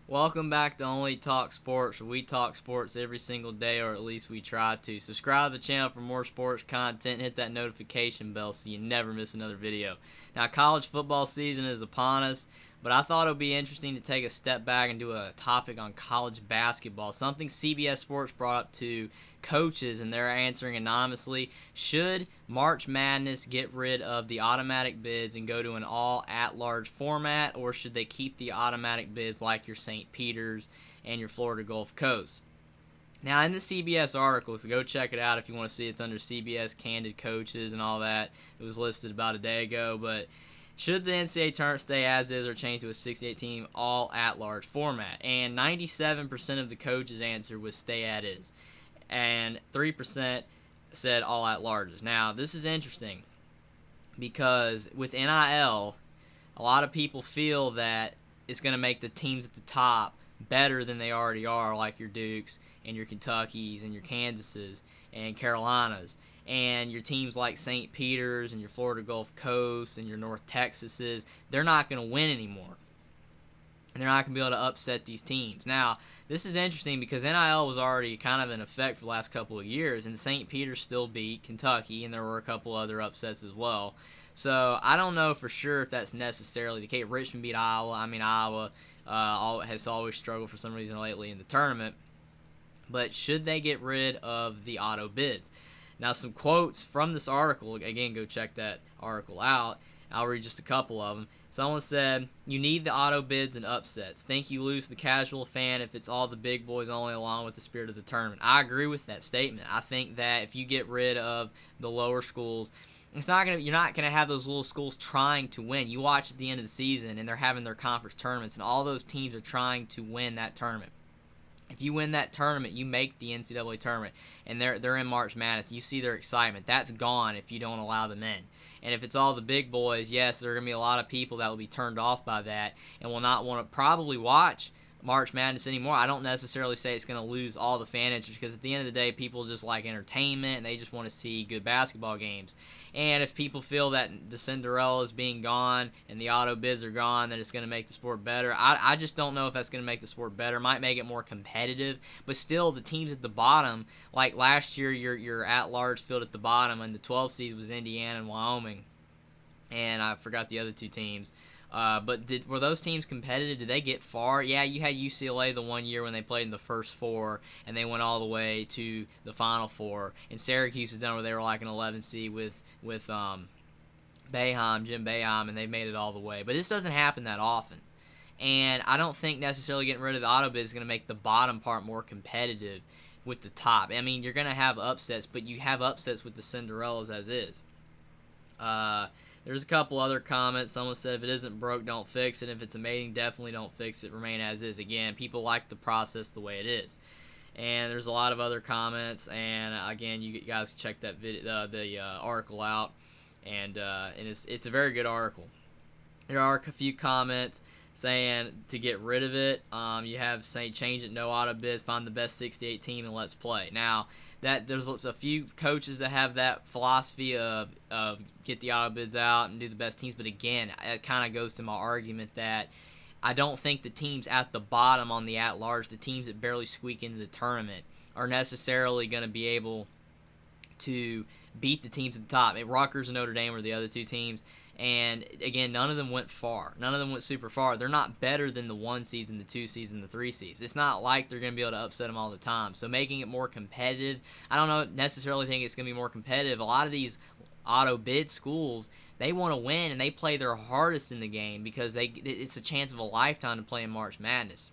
Welcome back to Only Talk Sports, where we talk sports every single day, or at least we try to. Subscribe to the channel for more sports content. Hit that notification bell so you never miss another video. Now, college football season is upon us, but I thought it would be interesting to take a step back and do a topic on college basketball. Something CBS Sports brought up to coaches, and they're answering anonymously. Should March Madness get rid of the automatic bids and go to an all at-large format, or should they keep the automatic bids like your St. Peter's and your Florida Gulf Coast? Now, in the CBS article, so go check it out if you want to see. It's under CBS Candid Coaches and all that. It was listed about a day ago, but should the NCAA tournament stay as is or change to a 68-team all at-large format? And 97% of the coaches answered was stay as is, and 3% said all at-larges. Now, this is interesting because with NIL, a lot of people feel that it's going to make the teams at the top better than they already are, like your Dukes and your Kentuckys and your Kansases and Carolinas, and your teams like St. Peter's and your Florida Gulf Coast and your North Texases. They're not going to win anymore, and they're not going to be able to upset these teams. Now, this is interesting because NIL was already kind of in effect for the last couple of years, and St. Peter's still beat Kentucky, and there were a couple other upsets as well. So I don't know for sure if that's necessarily the case. Richmond beat Iowa. Iowa has always struggled for some reason lately in the tournament. But should they get rid of the auto bids? Now, some quotes from this article. Again, go check that article out. I'll read just a couple of them. Someone said, "You need the auto bids and upsets. Think you lose the casual fan if it's all the big boys only, along with the spirit of the tournament." I agree with that statement. I think that if you get rid of the lower schools, you're not gonna have those little schools trying to win. You watch at the end of the season, and they're having their conference tournaments, and all those teams are trying to win that tournament. If you win that tournament, you make the NCAA tournament, and they're in March Madness. You see their excitement. That's gone if you don't allow them in. And if it's all the big boys, yes, there are going to be a lot of people that will be turned off by that and will not want to probably watch March Madness anymore. I don't necessarily say it's going to lose all the fan interest, because at the end of the day, people just like entertainment and they just want to see good basketball games. And if people feel that the Cinderella is being gone and the auto bids are gone, then it's going to make the sport better. I just don't know if that's going to make the sport better. It might make it more competitive, but still the teams at the bottom, like last year, your at-large field at the bottom, and the 12 seed was Indiana and Wyoming, and I forgot the other two teams. But were those teams competitive? Did they get far? Yeah, you had UCLA the one year when they played in the first four, and they went all the way to the Final Four. And Syracuse has done where they were like an 11 seed with Jim Boeheim, and they made it all the way. But this doesn't happen that often. And I don't think necessarily getting rid of the auto bid is going to make the bottom part more competitive with the top. I mean, you're going to have upsets, but you have upsets with the Cinderellas as is. There's a couple other comments. Someone said, if it isn't broke, don't fix it. If it's amazing, definitely don't fix it. Remain as is. Again, people like the process the way it is. And there's a lot of other comments. And again, you guys can check that the article out. And it's a very good article. There are a few comments saying to get rid of it. You have saying change it, no auto bids, find the best 68 team, and let's play. Now, that there's a few coaches that have that philosophy of get the auto bids out and do the best teams. But again, it kind of goes to my argument that I don't think the teams at the bottom on the at-large, the teams that barely squeak into the tournament, are necessarily going to be able to beat the teams at the top. Rutgers and Notre Dame were the other two teams. And again, none of them went far. None of them went super far. They're not better than the 1 seeds and the 2 seeds and the 3 seeds. It's not like they're going to be able to upset them all the time. So making it more competitive, I don't necessarily think it's going to be more competitive. A lot of these auto bid schools, they want to win and they play their hardest in the game because it's a chance of a lifetime to play in March Madness.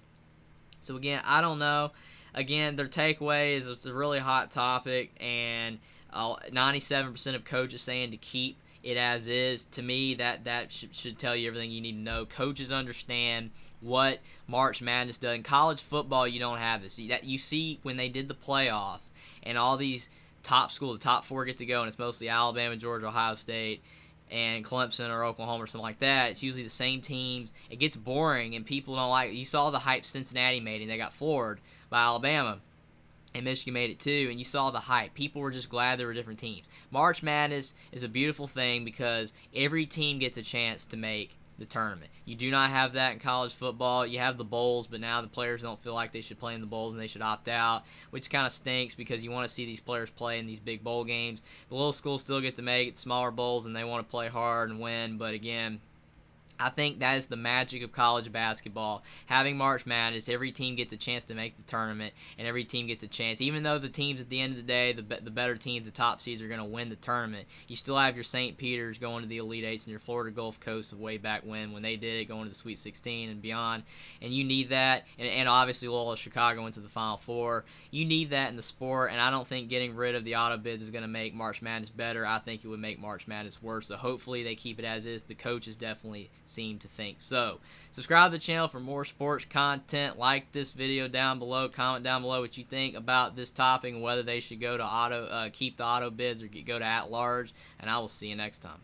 So again, I don't know. Again, their takeaway is it's a really hot topic, and 97% of coaches saying to keep it as is. To me, that should tell you everything you need to know. Coaches understand what March Madness does. In college football, you don't have this. You see when they did the playoff and all these top schools, the top four get to go, and it's mostly Alabama, Georgia, Ohio State, and Clemson or Oklahoma or something like that. It's usually the same teams. It gets boring, and people don't like it. You saw the hype Cincinnati made, and they got floored by Alabama. And Michigan made it too, and you saw the hype. People were just glad there were different teams. March Madness is a beautiful thing because every team gets a chance to make the tournament. You do not have that in college football. You have the bowls, but now the players don't feel like they should play in the bowls and they should opt out, which kind of stinks because you want to see these players play in these big bowl games. The little schools still get to make it, smaller bowls, and they want to play hard and win, but again, I think that is the magic of college basketball. Having March Madness, every team gets a chance to make the tournament, and every team gets a chance. Even though the teams at the end of the day, the better teams, the top seeds, are going to win the tournament, you still have your St. Peter's going to the Elite Eights and your Florida Gulf Coast of way back when they did it, going to the Sweet 16 and beyond. And you need that, and obviously Loyola Chicago into the Final Four. You need that in the sport, and I don't think getting rid of the auto bids is going to make March Madness better. I think it would make March Madness worse. So hopefully they keep it as is. The coaches definitely seem to think so. Subscribe to the channel for more sports content. Like this video down below. Comment down below what you think about this topic and whether they should go to keep the auto bids or go to at large. And I will see you next time.